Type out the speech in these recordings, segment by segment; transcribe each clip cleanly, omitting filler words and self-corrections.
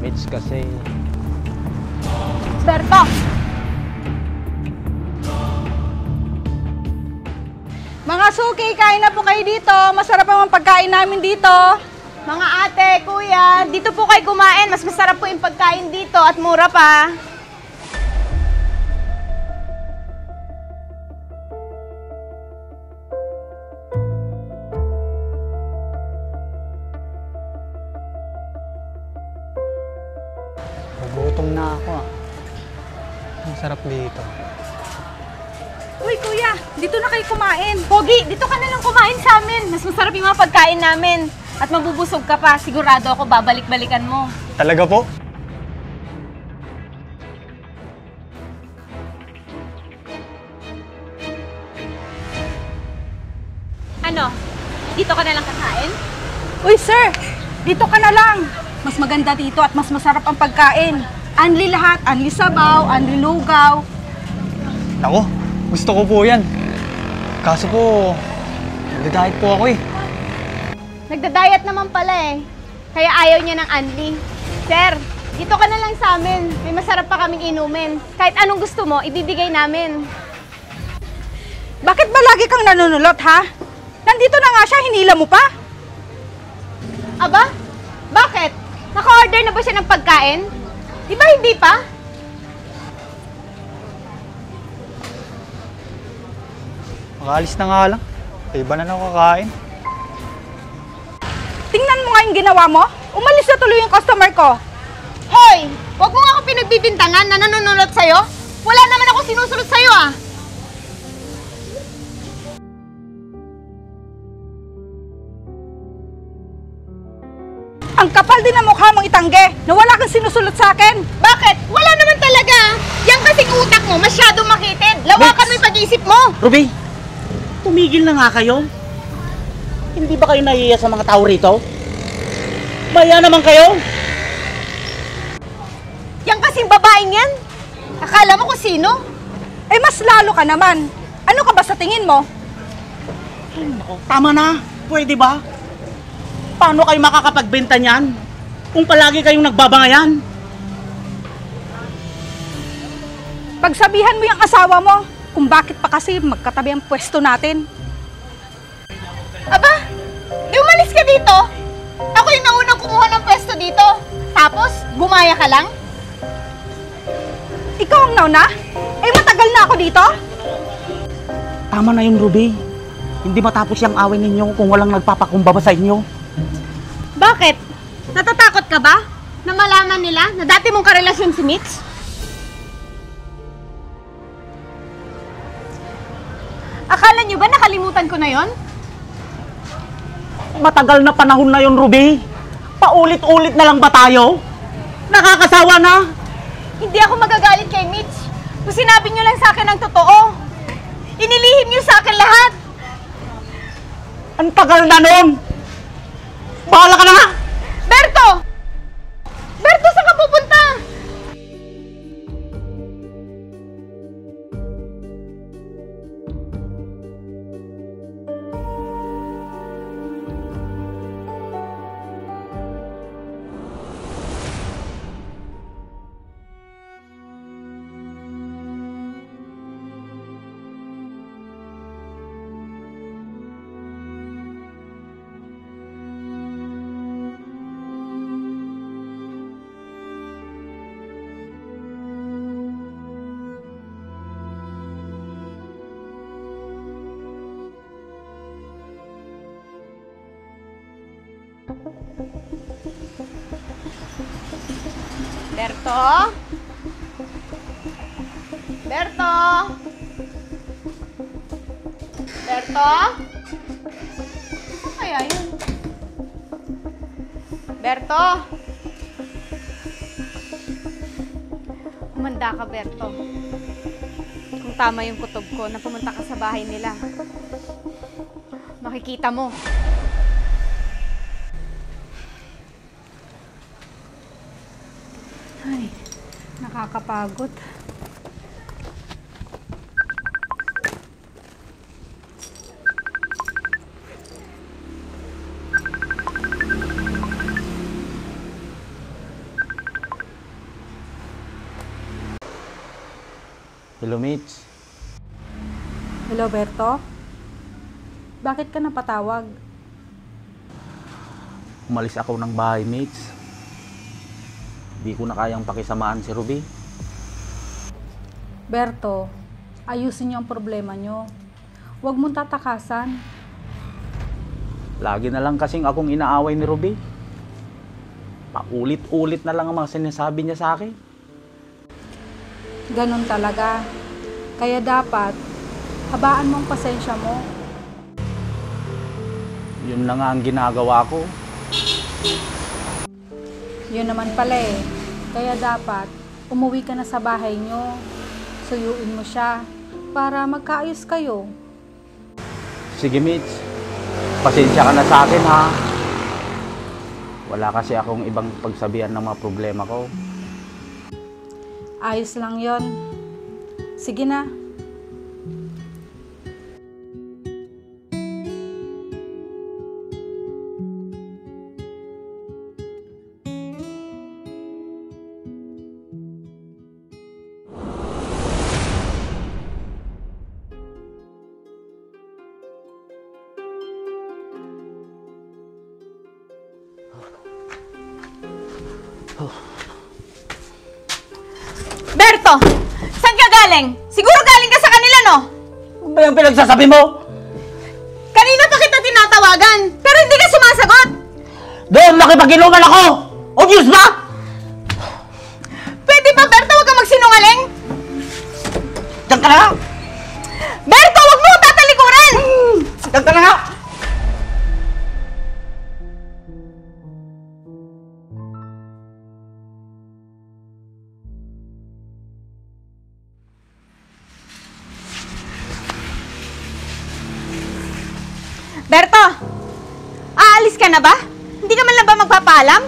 Mitch kasi... Berto! Mga suki, kain na po kayo dito. Masarap ang pagkain namin dito. Mga ate, kuya, dito po kayo kumain. Mas masarap po yung pagkain dito at mura pa. Nagutom na ako ah. Ang sarap dito. Uy, kuya, dito na kayo kumain. Pogi, dito ka na lang kumain sa amin. Mas masarap yung mga pagkain namin. At mabubusog ka pa. Sigurado ako babalik-balikan mo. Talaga po? Ano? Dito ka na lang kakain? Uy, sir, dito ka na lang. Mas maganda dito at mas masarap ang pagkain. Anli lahat, anli sabaw, anli lugaw. Ako, gusto ko po yan. Kaso po, nagda-diet po ako eh. Nagda-diet naman pala eh. Kaya ayaw niya ng Anli. Sir, dito ka na lang sa amin. May masarap pa kaming inumin. Kahit anong gusto mo, ibibigay namin. Bakit ba lagi kang nanunulot, ha? Nandito na nga siya, hinila mo pa? Aba? Bakit? Naka-order na ba siya ng pagkain? Di ba hindi pa? Makaalis na nga lang. Iba na ako kakain. Tingnan mo nga yung ginawa mo. Umalis na tuloy yung customer ko. Hoy! Huwag mo nga ako pinagbibintangan na nanunulot sa'yo. Wala naman ako sinusunod sa'yo ah. Ang kapal din ang mukha mong itangge na wala kang sinusulot sa akin. Bakit? Wala naman talaga. Yan kasing utak mo, masyadong makitid. Lawakan mo yung pag-iisip mo. Ruby, tumigil na nga kayo. Hindi ba kayo nahiya sa mga tao rito? Maya naman kayo. Yan kasing babaeng yan. Akala mo kung sino? Eh mas lalo ka naman. Ano ka ba sa tingin mo? Ay, nako, tama na. Pwede ba? Paano kayo makakapagbenta niyan kung palagi kayong nagbabangayan? Pagsabihan mo yung asawa mo kung bakit pa kasi magkatabi ang pwesto natin. Aba, di umalis ka dito. Ako yung naunang kumuha ng pwesto dito. Tapos, gumaya ka lang? Ikaw ang nauna? Eh matagal na ako dito? Tama na yung Ruby. Hindi matapos yung away ninyo kung walang nagpapakumbaba sa inyo. Bakit? Natatakot ka ba? Na malaman nila na dati mong karelasyon si Mitch? Akala nyo ba nakalimutan ko na yon? Matagal na panahon na yun, Ruby. Paulit-ulit na lang ba tayo? Nakakasawa na. Hindi ako magagalit kay Mitch. Kung sinabi nyo lang sa akin ang totoo. Inilihim nyo sa akin lahat. Ang tagal na nun. Bahala ka na nga! Berto! Berto, saan ka pupunta? Berto? Berto? Berto? Ano kaya yun? Berto? Humanda ka, Berto. Kung tama yung kutob ko na pumunta ka sa bahay nila, makikita mo. Ay, nakakapagod. Hello, Mitch. Hello, Berto? Bakit ka napatawag? Umalis ako ng bahay, Mitch. Di ko na kayang pakisamaan si Ruby. Berto, ayusin niyo ang problema niyo. Huwag mong tatakasan. Lagi na lang kasing akong inaaway ni Ruby. Paulit-ulit na lang ang mga sinasabi niya sa akin. Ganon talaga. Kaya dapat, habaan mo ang pasensya mo. Yun na nga ang ginagawa ko. Yun naman pala eh. Kaya dapat, umuwi ka na sa bahay niyo. Suyuin mo siya para magkaayos kayo. Sige, Mitch. Pasensya ka na sa akin, ha? Wala kasi akong ibang pagsabihan ng mga problema ko. Ayos lang yon. Sige na. Berto! Saan ka galing? Siguro galing ka sa kanila, no? Ano ba yung pinagsasabi mo? Kanina pa kita tinatawagan, pero hindi ka sumasagot. Doon, nakipag-inuman ako! Obvious ba? Pwede ba, Berto, huwag ka magsinungaling? Diyan ka na nga! Berto, huwag mo akong tatalikuran! Diyan ka na nga! Berto! Aalis ka na ba? Hindi ka man lang ba magpapaalam?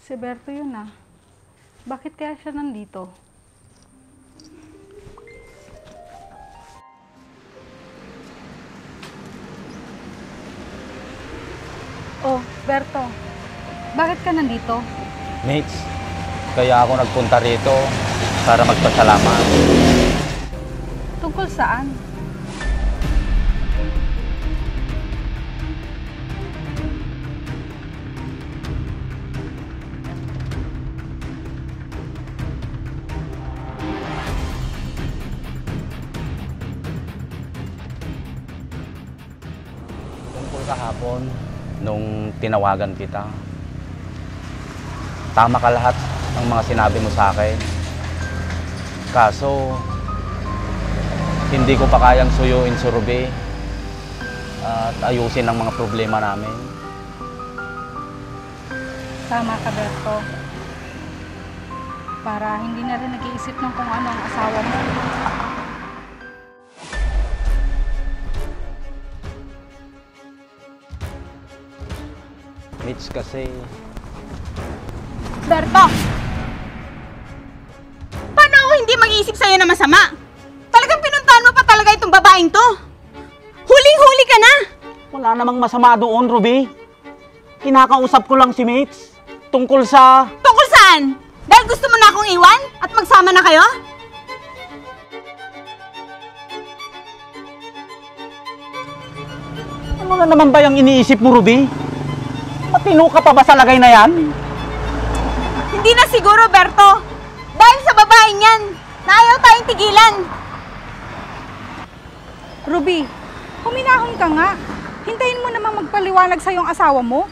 Si Berto yun ah. Bakit kaya siya nandito? Oh, Berto. Bakit ka nandito? Mitch, kaya ako nagpunta rito para magpasalamat. Tungkol saan? Tungkol kahapon, nung tinawagan kita, tama ka lahat ng mga sinabi mo sa akin. Kaso, hindi ko pa kayang suyuin si Ruby at ayusin ang mga problema namin. Tama ka, Berto. Para hindi na rin nag-iisip ng kung ano ang asawa mo. Mitch, kasi Berto! Paano ako hindi mag-iisip sa'yo na masama? Talagang pinuntahan mo pa talaga itong babaeng to. Huling-huli ka na! wala namang masama doon, Ruby. Kinakausap ko lang si Mitch tungkol sa... Tungkol saan? Dahil gusto mo na akong iwan at magsama na kayo? Ano na naman ba yung iniisip mo, Ruby? Matino ka pa ba sa lagay na yan? Hindi na siguro, Berto. Dahil sa babaeng yan, na ayaw tayong tigilan. Ruby, huminahon ka nga. Hintayin mo namang magpaliwanag sa iyong asawa mo.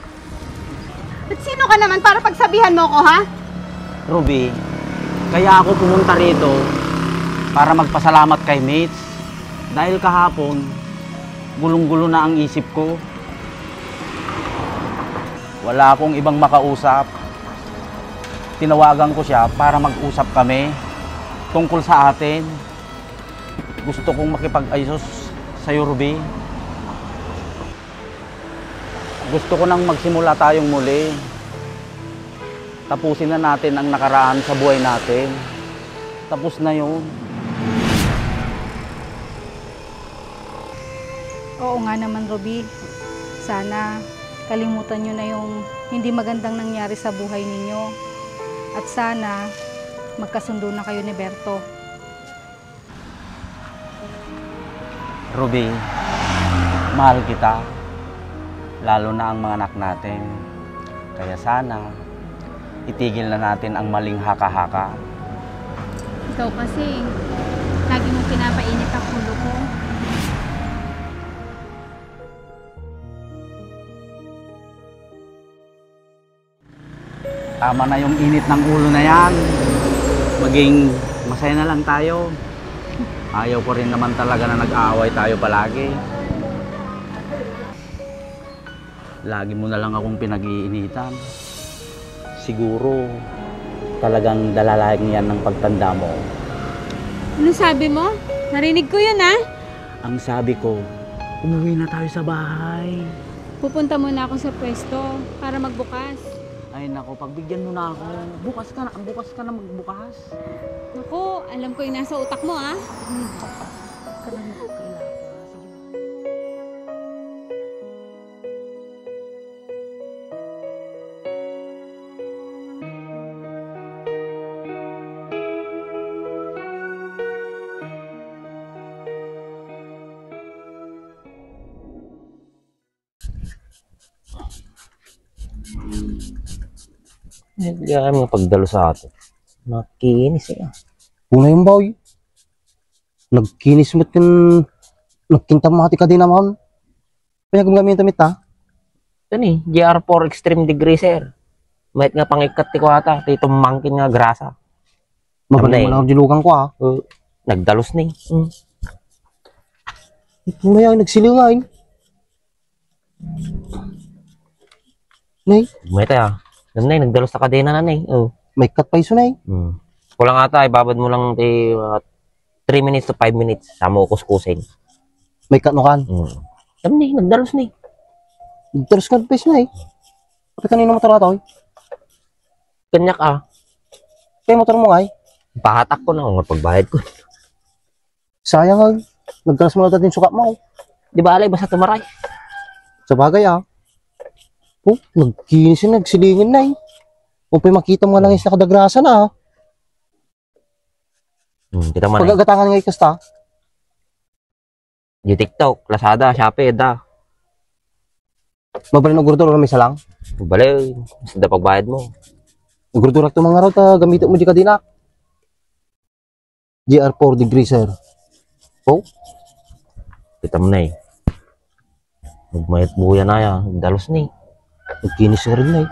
At sino ka naman para pagsabihan mo ko, ha? Ruby, kaya ako pumunta rito para magpasalamat kay Mitch. Dahil kahapon, gulong-gulo na ang isip ko. Wala akong ibang makausap. Tinawagan ko siya para mag-usap kami tungkol sa atin. Gusto kong makipag-ayos sa'yo, Ruby. Gusto ko nang magsimula tayong muli. Tapusin na natin ang nakaraan sa buhay natin. Tapos na yun. Oo nga naman, Ruby. Sana kalimutan nyo na yung hindi magandang nangyari sa buhay ninyo. At sana magkasundo na kayo ni Berto. Ruby, mahal kita. Lalo na ang mga anak natin. Kaya sana, itigil na natin ang maling haka-haka. Ikaw kasi, lagi mong pinapainit ang ulo ko. Tama na yung init ng ulo na yan. Maging masaya na lang tayo. Ayaw ko rin naman talaga na nag-aaway tayo palagi. Lagi mo na lang akong pinag-iinitan. Siguro, talagang dalalaking yan ng pagtanda mo. Ano sabi mo? Narinig ko yun, ha? Ang sabi ko, umuwi na tayo sa bahay. Pupunta muna ako sa pwesto para magbukas. Ay nako, pagbigyan mo na ako. Bukas ka na magbukas. Naku, alam ko yung nasa utak mo, ha? Hindi kami pagdalo sa ato. Nakinis eh. Una yung boy. Nagkinis mo't yung nagkintamati ka din naman. Kaya gumgamit tamit ha. Ito ni, GR4 Extreme Degree, sir. Mahit nga pangikat ti ko ata. Ito mangkin nga grasa. Mabalik mo Tamlay. lang ang dilugan ko ha. Nagdalos ni. Maya nagsilingay. Nay, Mahit ah. Nanay, nagdalos sa kadena na nay. may cut pa iso nay. Kulang ata, ibabad mo lang 3 minutes to 5 minutes. Sama ko kuskusin. May cut no kan. Tam ni, nagdalos ni. Terus kan pa iso nay. Kapag kanino motor ato eh. Kanyak ah. Kaya motor mo ay. Pahatak ko na kung pagbayad ko. Sayang ay. Nagkalas mo na din sukat mo. Di ba alay, basta tumaray. Sa bagay ah. Oh, nagkinis yun, nagsilingin na eh. Kung pa'y makita mo lang yung nakadagrasa na ah. Kita man eh. Pagagatangan nga ikasta. Di TikTok, Lazada, Shopee, da. Mabalin ang gurdura na may salang. Bale, basta pagbayad mo. Ang gurdura ito mga raw, gamitin mo di ka din ah. GR4 degree sir. Oh, Kita mo na eh. Magmayat buya na yan. Dalos ni. nagkinis na rin na eh.